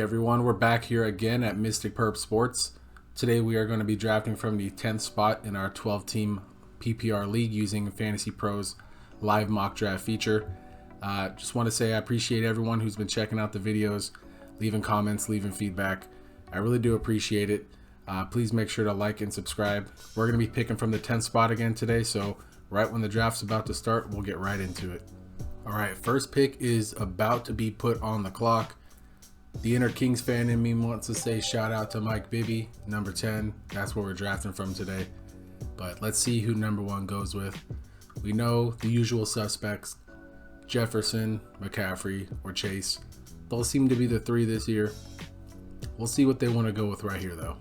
everyone, we're back here again at Mystic Perp Sports. Today we are going to be drafting from the 10th spot in our 12-team PPR league using FantasyPros Live Mock Draft feature. Just want to say I appreciate everyone who's been checking out the videos, leaving comments, leaving feedback. I really do appreciate it. Please make sure to like and subscribe. We're going to be picking from the 10th spot again today, so right when the draft's about to start, we'll get right into it. Alright, first pick is about to be put on the clock. The inner Kings fan in me wants to say shout out to Mike Bibby, number 10. That's where we're drafting from today. But let's see who number 1 goes with. We know the usual suspects, Jefferson, McCaffrey, or Chase. Those seem to be the 3 this year. We'll see what they want to go with right here though.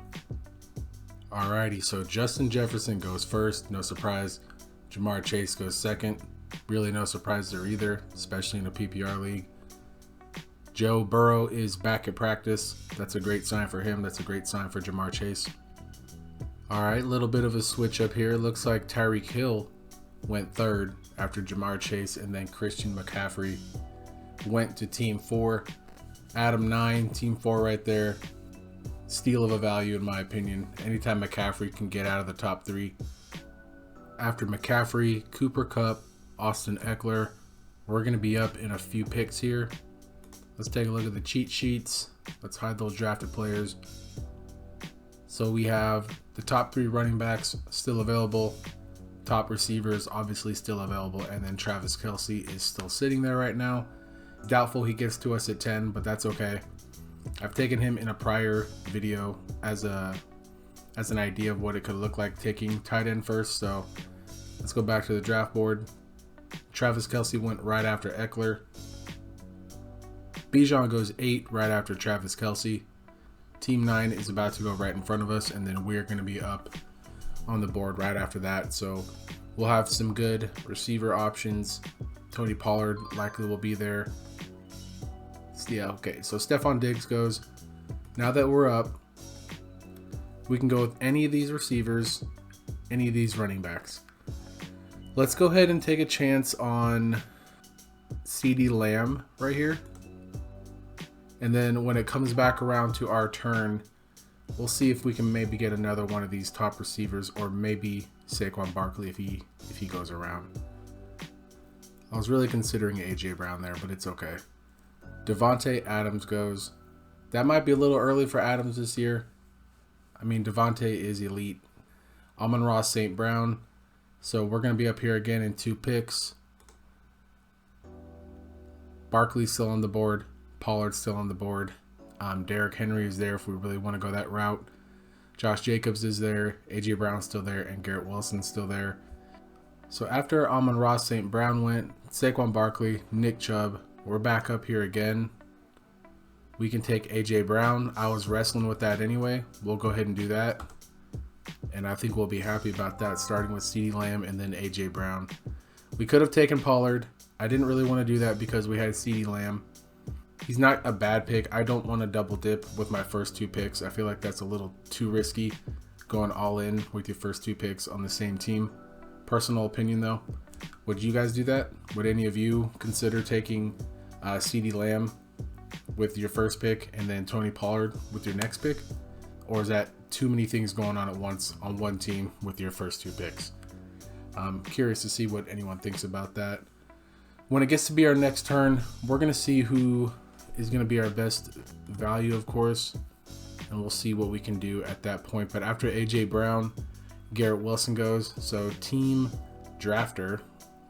Alrighty, so Justin Jefferson goes first, no surprise. Jamar Chase goes second. Really no surprise there either, especially in a PPR league. Joe Burrow is back at practice. That's a great sign for him. That's a great sign for Jamar Chase. Alright, little bit of a switch up here. Looks like Tyreek Hill went third after Jamar Chase, and then Christian McCaffrey went to team 4. Adam 9, team 4 right there. Steal of a value in my opinion. Anytime McCaffrey can get out of the top 3. After McCaffrey, Cooper Kupp, Austin Eckler. We're going to be up in a few picks here. Let's take a look at the cheat sheets. Let's hide those drafted players. So we have the top 3 running backs still available. Top receivers obviously still available. And then Travis Kelce is still sitting there right now. Doubtful he gets to us at 10, but that's okay. I've taken him in a prior video as an idea of what it could look like taking tight end first. So let's go back to the draft board. Travis Kelce went right after Eckler. Bijan goes 8 right after Travis Kelce. Team 9 is about to go right in front of us, and then we're going to be up on the board right after that. So we'll have some good receiver options. Tony Pollard likely will be there. Yeah, okay, so Stephon Diggs goes. Now that we're up, we can go with any of these receivers, any of these running backs. Let's go ahead and take a chance on CeeDee Lamb right here. And then when it comes back around to our turn, we'll see if we can maybe get another one of these top receivers, or maybe Saquon Barkley if he goes around. I was really considering AJ Brown there, but it's okay. Devontae Adams goes. That might be a little early for Adams this year. I mean, Devontae is elite. Amon-Ra St. Brown. So we're going to be up here again in 2 picks. Barkley's still on the board. Pollard's still on the board. Derrick Henry is there if we really want to go that route. Josh Jacobs is there. AJ Brown's still there. And Garrett Wilson's still there. So after Amon-Ra St. Brown went, Saquon Barkley, Nick Chubb, we're back up here again. We can take AJ Brown. I was wrestling with that anyway. We'll go ahead and do that. And I think we'll be happy about that, starting with CeeDee Lamb and then AJ Brown. We could have taken Pollard. I didn't really want to do that because we had CeeDee Lamb. He's not a bad pick. I don't want to double dip with my first 2 picks. I feel like that's a little too risky, going all in with your first 2 picks on the same team. Personal opinion though. Would you guys do that? Would any of you consider taking CeeDee Lamb with your first pick and then Tony Pollard with your next pick? Or is that too many things going on at once on one team with your first 2 picks? I'm curious to see what anyone thinks about that. When it gets to be our next turn, we're going to see who is going to be our best value, of course, and we'll see what we can do at that point. But after AJ Brown, Garrett Wilson goes. So team drafter,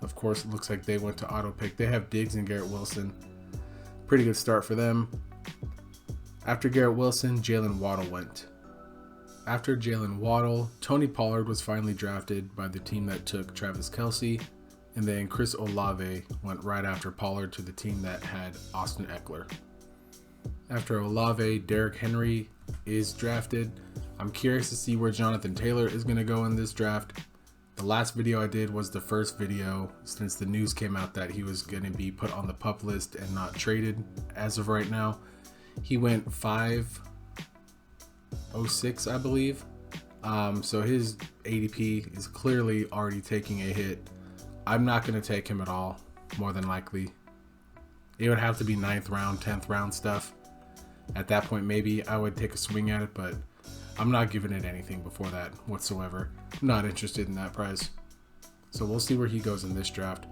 of course, it looks like they went to auto pick. They have Diggs and Garrett Wilson. Pretty good start for them. After Garrett Wilson, Jalen Waddle went. After Jalen Waddle, Tony Pollard was finally drafted by the team that took Travis Kelce. And then Chris Olave went right after Pollard to the team that had Austin Eckler. After Olave, Derrick Henry is drafted. I'm curious to see where Jonathan Taylor is going to go in this draft. The last video I did was the first video since the news came out that he was going to be put on the PUP list and not traded as of right now. He went 5.06, I believe. So his ADP is clearly already taking a hit. I'm not going to take him at all, more than likely. It would have to be 9th round, 10th round stuff. At that point, maybe I would take a swing at it, but I'm not giving it anything before that whatsoever. I'm not interested in that price. So we'll see where he goes in this draft.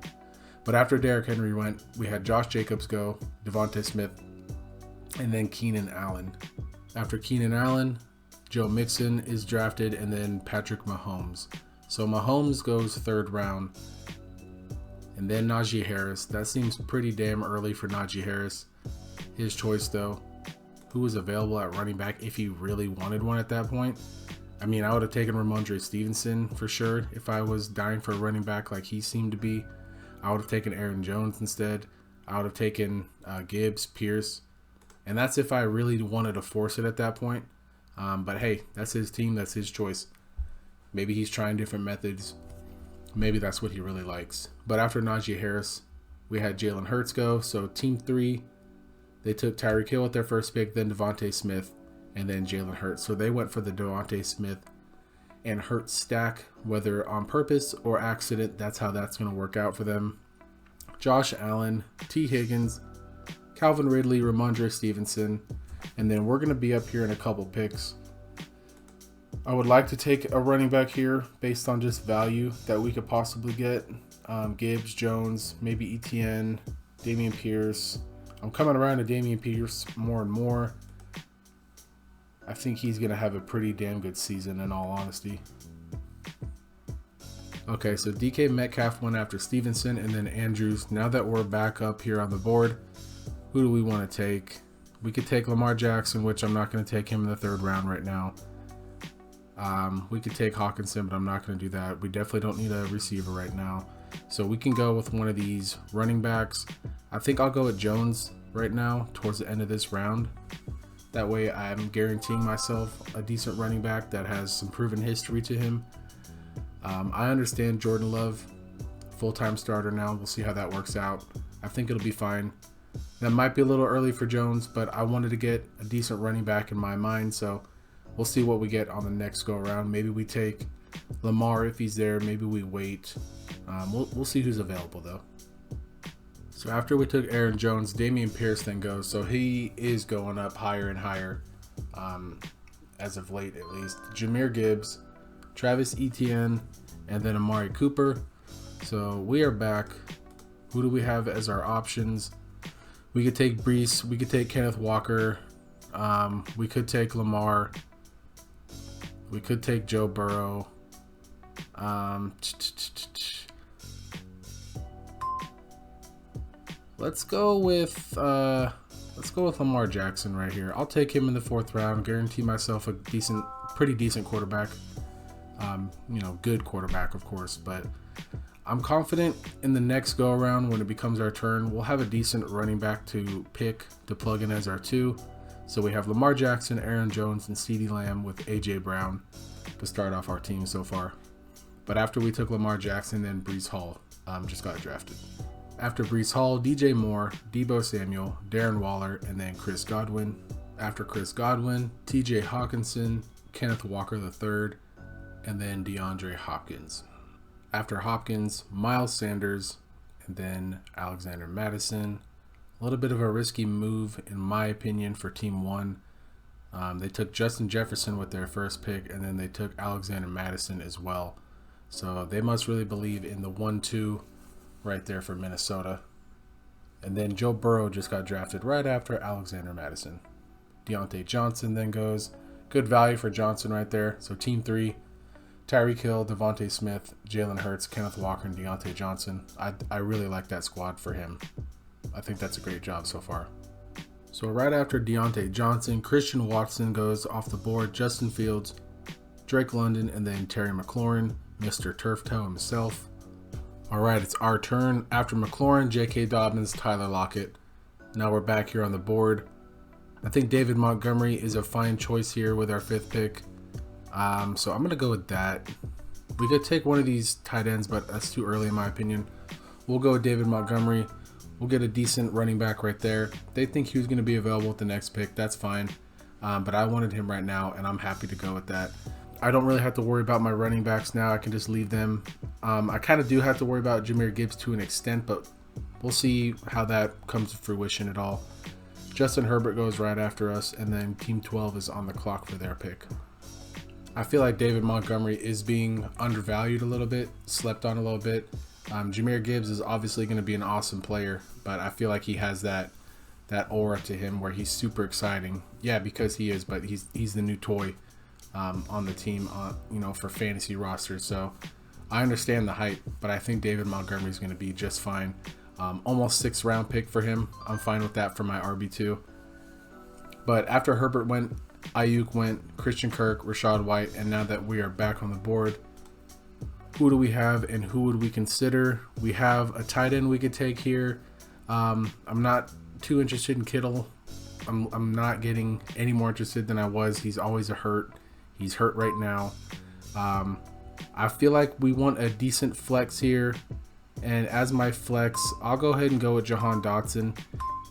But after Derrick Henry went, we had Josh Jacobs go, Devontae Smith, and then Keenan Allen. After Keenan Allen, Joe Mixon is drafted, and then Patrick Mahomes. So Mahomes goes 3rd round, and then Najee Harris. That seems pretty damn early for Najee Harris. His choice, though. Who was available at running back if he really wanted one at that point? I mean, I would have taken Ramondre Stevenson for sure if I was dying for a running back like he seemed to be. I would have taken Aaron Jones instead. I would have taken Gibbs, Pierce. And that's if I really wanted to force it at that point. But hey, that's his team. That's his choice. Maybe he's trying different methods. Maybe that's what he really likes. But after Najee Harris, we had Jalen Hurts go. So team 3, they took Tyreek Hill at their first pick, then Devontae Smith, and then Jalen Hurts. So they went for the Devontae Smith and Hurts stack, whether on purpose or accident. That's how that's going to work out for them. Josh Allen, T. Higgins, Calvin Ridley, Ramondre Stevenson, and then we're going to be up here in a couple picks. I would like to take a running back here based on just value that we could possibly get. Gibbs, Jones, maybe ETN, Dameon Pierce. I'm coming around to Dameon Pierce more and more. I think he's going to have a pretty damn good season in all honesty. Okay, so DK Metcalf went after Stevenson and then Andrews. Now that we're back up here on the board, who do we want to take? We could take Lamar Jackson, which I'm not going to take him in the 3rd round right now. We could take Hawkinson, but I'm not going to do that. We definitely don't need a receiver right now. So we can go with one of these running backs. I think I'll go with Jones right now towards the end of this round. That way I'm guaranteeing myself a decent running back that has some proven history to him. I understand Jordan Love, full-time starter now. We'll see how that works out. I think it'll be fine. That might be a little early for Jones, but I wanted to get a decent running back in my mind, so we'll see what we get on the next go-around. Maybe we take Lamar if he's there. Maybe we wait. We'll see who's available, though. So after we took Aaron Jones, Dameon Pierce then goes. So he is going up higher and higher, as of late at least. Jahmyr Gibbs, Travis Etienne, and then Amari Cooper. So we are back. Who do we have as our options? We could take Brees. We could take Kenneth Walker. We could take Lamar. We could take Joe Burrow. Let's go with Lamar Jackson right here. I'll take him in the 4th round. Guarantee myself a pretty decent quarterback. Good quarterback, of course, but I'm confident in the next go around when it becomes our turn, we'll have a decent running back to pick to plug in as our 2. So we have Lamar Jackson, Aaron Jones, and CeeDee Lamb with AJ Brown to start off our team so far. But after we took Lamar Jackson, then Brees Hall just got drafted. After Brees Hall, DJ Moore, Deebo Samuel, Darren Waller, and then Chris Godwin. After Chris Godwin, TJ Hawkinson, Kenneth Walker III, and then DeAndre Hopkins. After Hopkins, Miles Sanders, and then Alexander Madison. A little bit of a risky move, in my opinion, for Team 1. They took Justin Jefferson with their first pick, and then they took Alexander Madison as well. So they must really believe in the 1-2 right there for Minnesota. And then Joe Burrow just got drafted right after Alexander Madison. Deontay Johnson then goes. Good value for Johnson right there. So Team 3, Tyreek Hill, Devontae Smith, Jalen Hurts, Kenneth Walker, and Deontay Johnson. I really like that squad for him. I think that's a great job so far. So right after Deontay Johnson, Christian Watson goes off the board, Justin Fields, Drake London, and then Terry McLaurin, Mr. Turf Toe himself. All right, it's our turn. After McLaurin, J.K. Dobbins, Tyler Lockett. Now we're back here on the board. I think David Montgomery is a fine choice here with our 5th pick. So I'm going to go with that. We could take one of these tight ends, but that's too early in my opinion. We'll go with David Montgomery. We'll get a decent running back right there. They think he was going to be available with the next pick. That's fine. But I wanted him right now, and I'm happy to go with that. I don't really have to worry about my running backs now. I can just leave them. I kind of do have to worry about Jahmyr Gibbs to an extent, but we'll see how that comes to fruition at all. Justin Herbert goes right after us, and then Team 12 is on the clock for their pick. I feel like David Montgomery is being undervalued a little bit, slept on a little bit. Jahmyr Gibbs is obviously going to be an awesome player, but I feel like he has that aura to him where he's super exciting. Yeah, because he is, but he's the new toy on the team, for fantasy rosters. So I understand the hype, but I think David Montgomery is going to be just fine. Almost 6th round pick for him. I'm fine with that for my RB2. But after Herbert went, Ayuk went, Christian Kirk, Rachaad White, and now that we are back on the board, who do we have and who would we consider? We have a tight end we could take here. I'm not too interested in Kittle. I'm not getting any more interested than I was. He's always a hurt. He's hurt right now. I feel like we want a decent flex here. And as my flex, I'll go ahead and go with Jahan Dotson.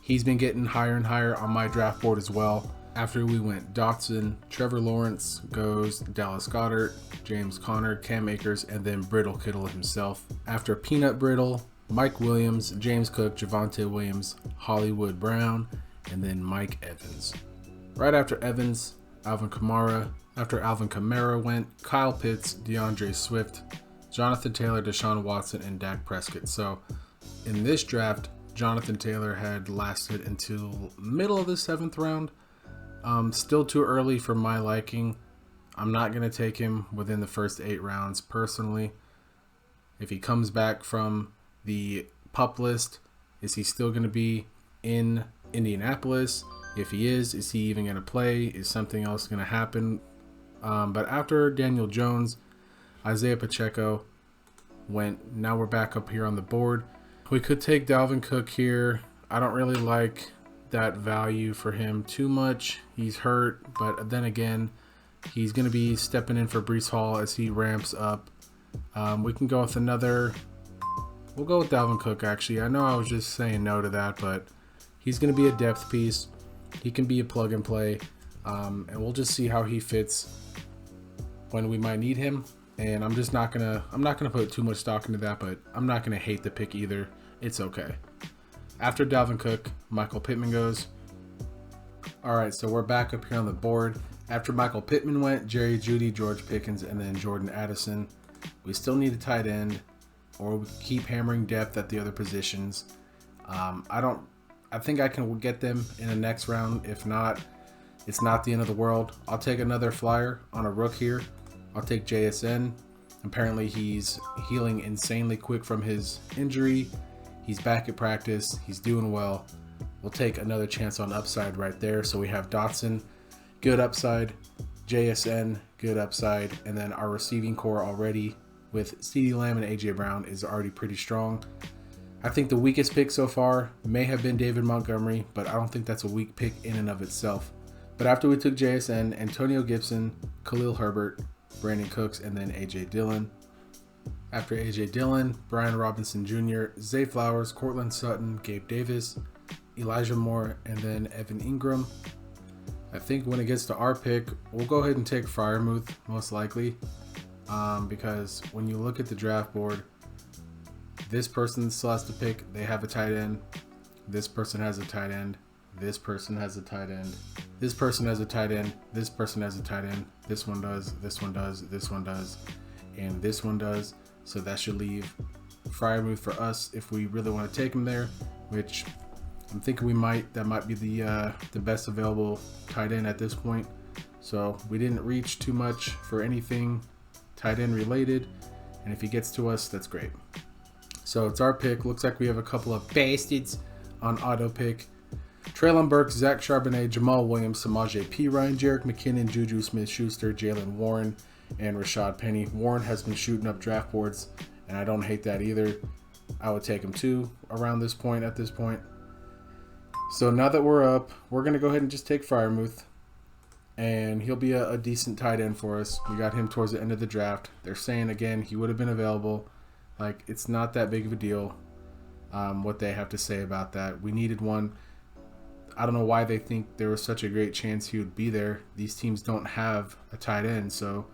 He's been getting higher and higher on my draft board as well. After we went Dotson, Trevor Lawrence goes Dallas Goedert, James Conner, Cam Akers, and then Brittle Kittle himself. After Peanut Brittle, Mike Williams, James Cook, Javonte Williams, Hollywood Brown, and then Mike Evans. Right after Evans, Alvin Kamara. After Alvin Kamara went Kyle Pitts, DeAndre Swift, Jonathan Taylor, Deshaun Watson, and Dak Prescott. So in this draft, Jonathan Taylor had lasted until middle of the 7th round. Still too early for my liking. I'm not going to take him within the first 8 rounds personally. If he comes back from the PUP list, is he still going to be in Indianapolis? If he is he even going to play? Is something else going to happen? But after Daniel Jones, Isaiah Pacheco went. Now we're back up here on the board. We could take Dalvin Cook here. I don't really like that value for him too much. He's hurt, but then again, he's going to be stepping in for Breece Hall as he ramps up. We can go with we'll go with Dalvin Cook actually. I know I was just saying no to that, but he's going to be a depth piece. He can be a plug and play, and we'll just see how he fits when we might need him. And I'm not gonna put too much stock into that, but I'm not gonna hate the pick either. It's okay. After Dalvin Cook, Michael Pittman goes. All right, so we're back up here on the board. After Michael Pittman went, Jerry Jeudy, George Pickens, and then Jordan Addison. We still need a tight end, or we keep hammering depth at the other positions. I think I can get them in the next round. If not, it's not the end of the world. I'll take another flyer on a rook here. I'll take JSN. Apparently he's healing insanely quick from his injury. He's back at practice. He's doing well. We'll take another chance on upside right there. So we have Dotson, good upside. JSN, good upside. And then our receiving core already with CeeDee Lamb and AJ Brown is already pretty strong. I think the weakest pick so far may have been David Montgomery, but I don't think that's a weak pick in and of itself. But after we took JSN, Antonio Gibson, Khalil Herbert, Brandon Cooks, and then AJ Dillon. After AJ Dillon, Brian Robinson Jr., Zay Flowers, Cortland Sutton, Gabe Davis, Elijah Moore, and then Evan Ingram. I think when it gets to our pick, we'll go ahead and take Freiermuth, most likely, because when you look at the draft board, this person still has to pick. They have a tight end. This person has a tight end. This person has a tight end. This person has a tight end. This person has a tight end. This one does. This one does. This one does. And this one does. So that should leave Freiermuth for us if we really want to take him there, which I'm thinking we might. That might be the best available tight end at this point. So we didn't reach too much for anything tight end related. And if he gets to us, that's great. So it's our pick. Looks like we have a couple of bastards on auto pick. Treylon Burks, Zach Charbonnet, Jamal Williams, Samaje Perine, Jerick McKinnon, Juju Smith-Schuster, Jalen Warren, and Rashad Penny. Warren has been shooting up draft boards, and I don't hate that either. I would take him too around this point, at this point. So now that we're up, we're going to go ahead and just take Freiermuth, and he'll be a decent tight end for us. We got him towards the end of the draft. They're saying, again, he would have been available. Like, it's not that big of a deal what they have to say about that. We needed one. I don't know why they think there was such a great chance he would be there. These teams don't have a tight end, so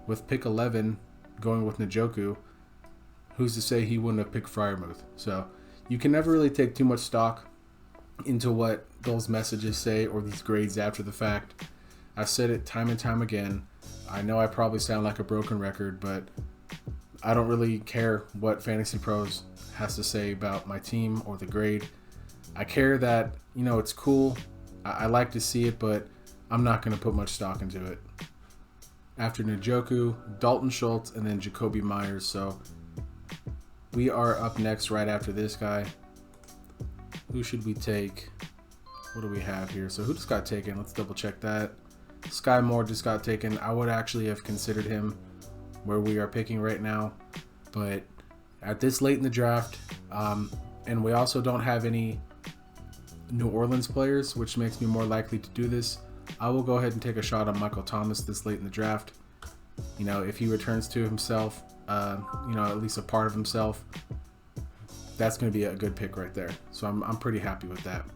with pick 11 going with Njoku, who's to say he wouldn't have picked Freiermuth? So you can never really take too much stock into what those messages say or these grades after the fact. I've said it time and time again. I know I probably sound like a broken record, but I don't really care what Fantasy Pros has to say about my team or the grade. I care that, it's cool. I like to see it, but I'm not going to put much stock into it. After Njoku, Dalton Schultz, and then Jacoby Myers. So we are up next right after this guy. Who should we take? What do we have here? So who just got taken? Let's double check that. Sky Moore just got taken. I would actually have considered him where we are picking right now. But at this late in the draft, and we also don't have any New Orleans players, which makes me more likely to do this, I will go ahead and take a shot on Michael Thomas this late in the draft. If he returns to himself, at least a part of himself, that's going to be a good pick right there. So I'm pretty happy with that.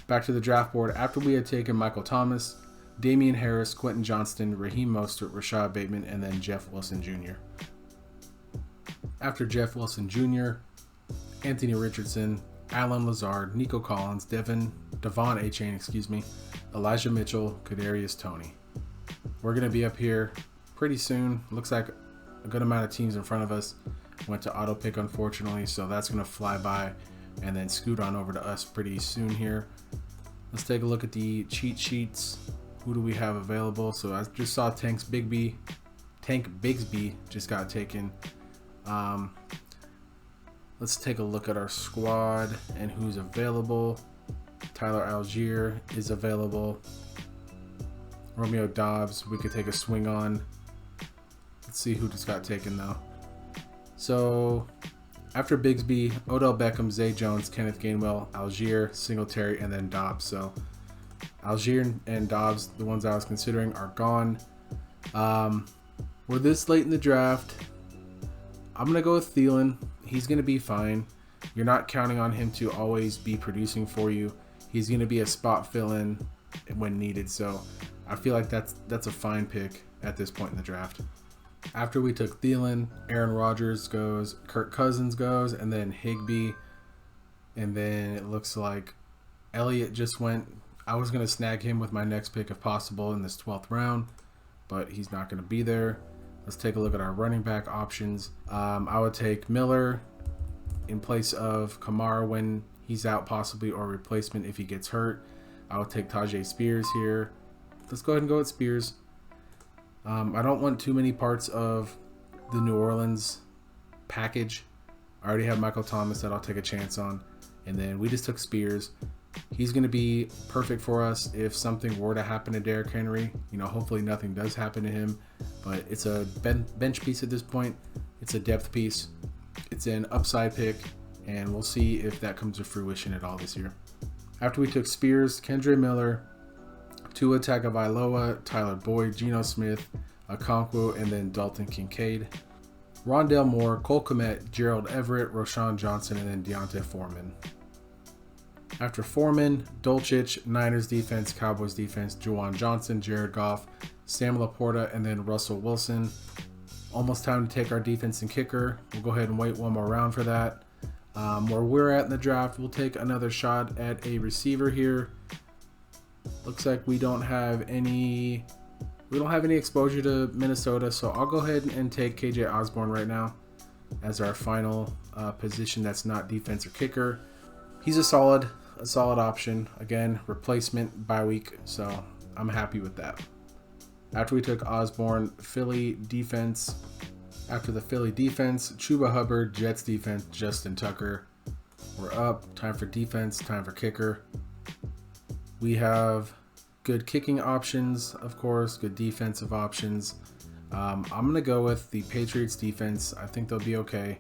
Back to the draft board. After we had taken Michael Thomas, Damian Harris, Quentin Johnston, Raheem Mostert, Rashad Bateman, and then Jeff Wilson Jr. After Jeff Wilson Jr., Anthony Richardson, Alan Lazard, Nico Collins, Devon Achane, Elijah Mitchell, Kadarius Toney. We're going to be up here pretty soon. Looks like a good amount of teams in front of us went to auto pick, unfortunately, so that's going to fly by and then scoot on over to us pretty soon here. Let's take a look at the cheat sheets. Who do we have available? So I just saw Tank Bigsby just got taken. Let's take a look at our squad and who's available. Tyler Algier is available. Romeo Dobbs, we could take a swing on. Let's see who just got taken though. So after Bigsby, Odell Beckham, Zay Jones, Kenneth Gainwell, Algier, Singletary, and then Dobbs. So Algier and Dobbs, the ones I was considering, are gone. We're this late in the draft. I'm going to go with Thielen. He's going to be fine. You're not counting on him to always be producing for you. He's going to be a spot fill-in when needed. So I feel like that's a fine pick at this point in the draft. After we took Thielen, Aaron Rodgers goes, Kirk Cousins goes, and then Higbee. And then it looks like Elliott just went. I was going to snag him with my next pick if possible in this 12th round, but he's not going to be there. Let's take a look at our running back options. I would take Miller in place of Kamara when he's out possibly, or replacement if he gets hurt. I would take Tajay Spears here. Let's go ahead and go with Spears. I don't want too many parts of the New Orleans package. I already have Michael Thomas that I'll take a chance on. And then we just took Spears. He's going to be perfect for us if something were to happen to Derrick Henry. Hopefully nothing does happen to him. But it's a bench piece at this point. It's a depth piece. It's an upside pick. And we'll see if that comes to fruition at all this year. After we took Spears, Kendre Miller, Tua Tagovailoa, Tyler Boyd, Geno Smith, Okonkwo, and then Dalton Kincaid. Rondale Moore, Cole Kmet, Gerald Everett, Roshan Johnson, and then Deontay Foreman. After Foreman, Dulcich, Niners defense, Cowboys defense, Juwan Johnson, Jared Goff, Sam Laporta, and then Russell Wilson. Almost time to take our defense and kicker. We'll go ahead and wait one more round for that. Where we're at in the draft, we'll take another shot at a receiver here. Looks like we don't have any exposure to Minnesota, so I'll go ahead and take KJ Osborne right now as our final position that's not defense or kicker. He's a solid option. Again, replacement bye week, so I'm happy with that. After we took Osborne, Philly defense. After the Philly defense, Chuba Hubbard, Jets defense, Justin Tucker. We're up. Time for defense, time for kicker. We have good kicking options, of course, good defensive options. I'm going to go with the Patriots defense. I think they'll be okay.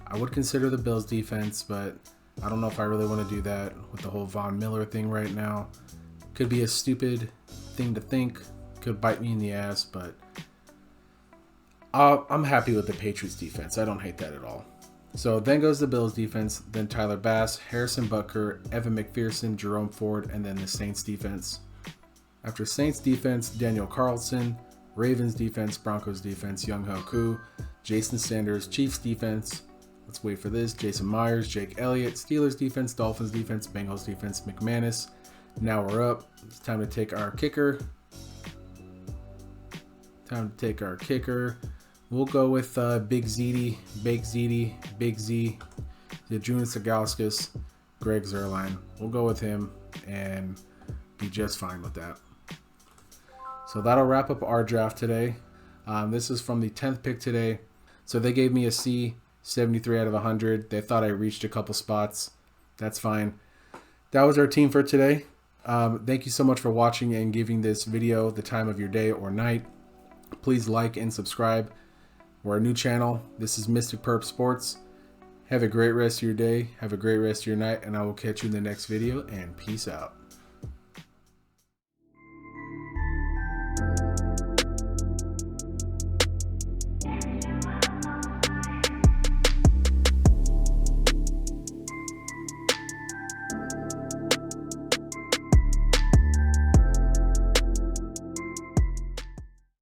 I would consider the Bills defense, but I don't know if I really want to do that with the whole Von Miller thing right now. Could be a stupid thing to think. Could bite me in the ass, but I'm happy with the Patriots defense. I don't hate that at all. So then goes the Bills defense, then Tyler Bass, Harrison Butker, Evan McPherson, Jerome Ford, and then the Saints defense. After Saints defense, Daniel Carlson, Ravens defense, Broncos defense, Younghoe Koo, Jason Sanders, Chiefs defense, Let's wait for this. Jason Myers, Jake Elliott, Steelers defense, Dolphins defense, Bengals defense, McManus. Now we're up. It's time to take our kicker. We'll go with Big Zeddy, Big Z, June Sagauskas, Greg Zuerlein. We'll go with him and be just fine with that. So that'll wrap up our draft today. This is from the 10th pick today. So they gave me a C, 73 out of 100. They thought I reached a couple spots. That's fine. That was our team for today. Thank you so much for watching and giving this video the time of your day or night. Please like and subscribe. We're a new channel. This is Mystic Perp Sports. Have a great rest of your day. Have a great rest of your night. And I will catch you in the next video. And peace out.